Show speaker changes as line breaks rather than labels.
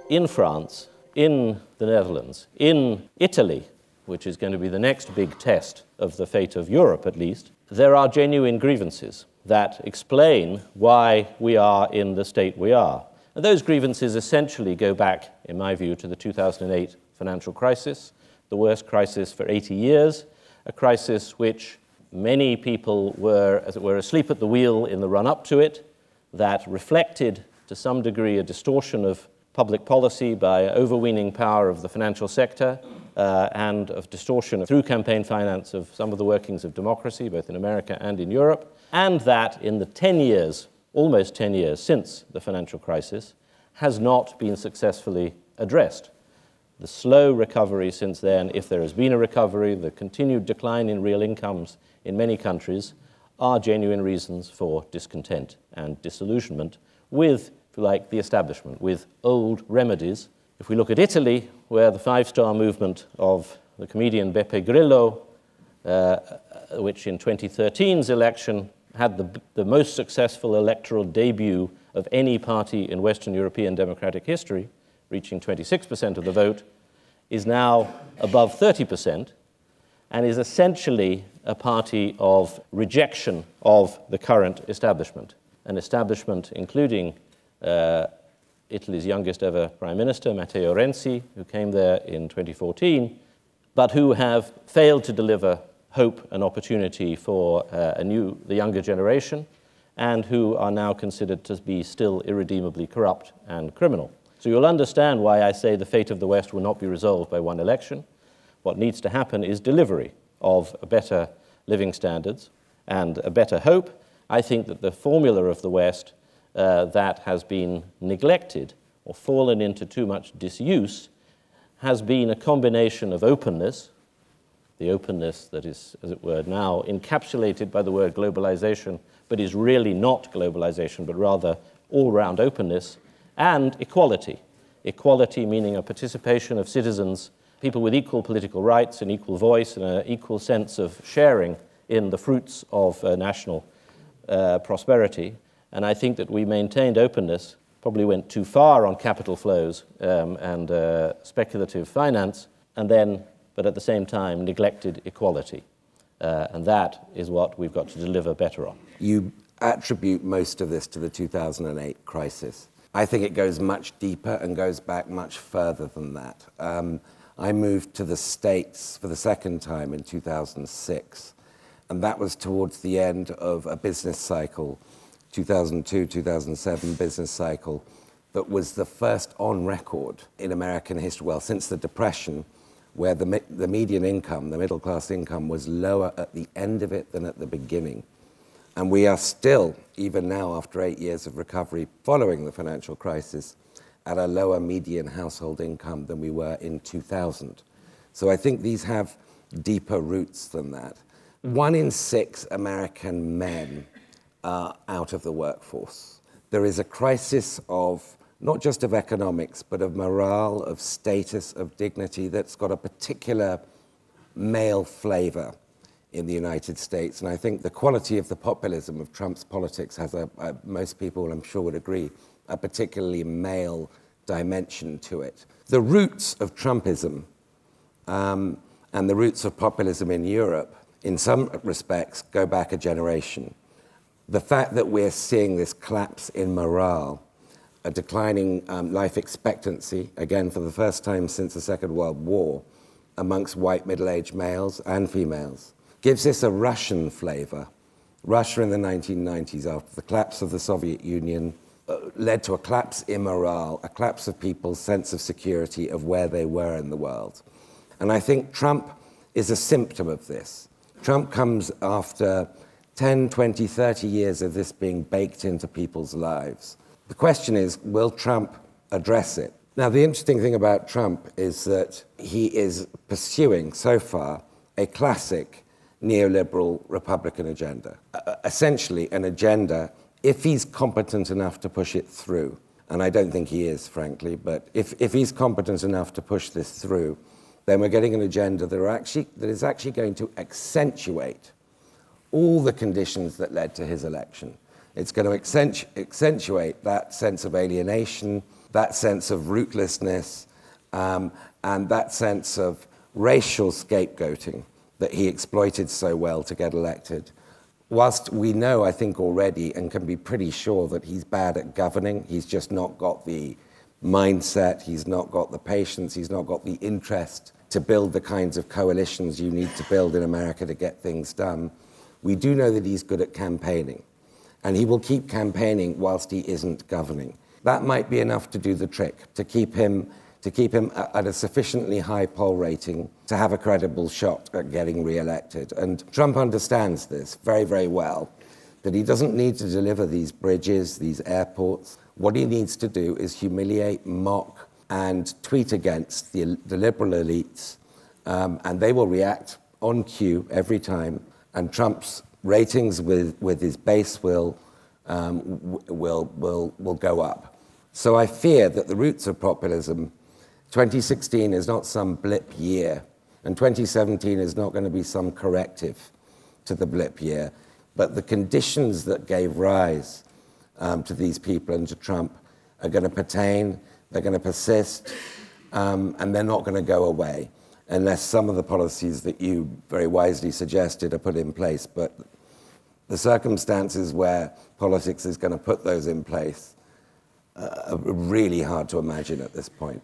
In France, in the Netherlands, in Italy, which is going to be the next big test of the fate of Europe at least, there are genuine grievances that explain why we are in the state we are. And those grievances essentially go back, in my view, to the 2008 financial crisis, the worst crisis for 80 years, a crisis which many people were, as it were, asleep at the wheel in the run-up to it, that reflected to some degree a distortion of public policy by overweening power of the financial sector and of distortion through campaign finance of some of the workings of democracy, both in America and in Europe, and that in the 10 years, almost 10 years since the financial crisis, has not been successfully addressed. The slow recovery since then, if there has been a recovery, the continued decline in real incomes in many countries are genuine reasons for discontent and disillusionment with, if you like, the establishment, with old remedies. If we look at Italy, where the five-star movement of the comedian Beppe Grillo, which in 2013's election had the most successful electoral debut of any party in Western European democratic history, reaching 26% of the vote, is now above 30% and is essentially a party of rejection of the current establishment, an establishment including Italy's youngest ever prime minister, Matteo Renzi, who came there in 2014, but who have failed to deliver hope and opportunity for the younger generation, and who are now considered to be still irredeemably corrupt and criminal. So you'll understand why I say the fate of the West will not be resolved by one election. What needs to happen is delivery of better living standards and a better hope. I think that the formula of the West that has been neglected or fallen into too much disuse has been a combination of openness, the openness that is, as it were, now encapsulated by the word globalization, but is really not globalization, but rather all-round openness, and equality. Equality meaning a participation of citizens, people with equal political rights, an equal voice, and an equal sense of sharing in the fruits of national prosperity. And I think that we maintained openness, probably went too far on capital flows and speculative finance, but at the same time neglected equality. And that is what we've got to deliver better on.
You attribute most of this to the 2008 crisis. I think it goes much deeper and goes back much further than that. I moved to the States for the second time in 2006, and that was towards the end of a business cycle, 2002, 2007 business cycle, that was the first on record in American history, well, since the Depression, where the median income, the middle class income, was lower at the end of it than at the beginning. And we are still, even now after 8 years of recovery following the financial crisis, at a lower median household income than we were in 2000. So I think these have deeper roots than that. 1 in 6 American men are out of the workforce. There is a crisis of, not just of economics, but of morale, of status, of dignity that's got a particular male flavor in the United States. And I think the quality of the populism of Trump's politics has most people, I'm sure, would agree, a particularly male dimension to it. The roots of Trumpism and the roots of populism in Europe, in some respects, go back a generation. The fact that we're seeing this collapse in morale, a declining life expectancy, again for the first time since the Second World War, amongst white middle-aged males and females, gives this a Russian flavor. Russia in the 1990s, after the collapse of the Soviet Union, led to a collapse in morale, a collapse of people's sense of security of where they were in the world. And I think Trump is a symptom of this. Trump comes after 10, 20, 30 years of this being baked into people's lives. The question is, will Trump address it? Now, the interesting thing about Trump is that he is pursuing, so far, a classic neoliberal Republican agenda. Essentially, an agenda, if he's competent enough to push it through, and I don't think he is, frankly, but if he's competent enough to push this through, then we're getting an agenda that is actually going to accentuate all the conditions that led to his election. It's going to accentuate that sense of alienation, that sense of rootlessness, and that sense of racial scapegoating that he exploited so well to get elected. Whilst we know, I think already, and can be pretty sure that he's bad at governing, he's just not got the mindset, he's not got the patience, he's not got the interest to build the kinds of coalitions you need to build in America to get things done. We do know that he's good at campaigning, and he will keep campaigning whilst he isn't governing. That might be enough to do the trick, to keep him at a sufficiently high poll rating to have a credible shot at getting re-elected. And Trump understands this very, very well, that he doesn't need to deliver these bridges, these airports. What he needs to do is humiliate, mock, and tweet against the liberal elites, and they will react on cue every time, and Trump's ratings with his base will go up. So I fear that the roots of populism, 2016 is not some blip year, and 2017 is not going to be some corrective to the blip year, but the conditions that gave rise to these people and to Trump are going to pertain, they're going to persist, and they're not going to go away unless some of the policies that you very wisely suggested are put in place. But the circumstances where politics is going to put those in place are really hard to imagine at this point.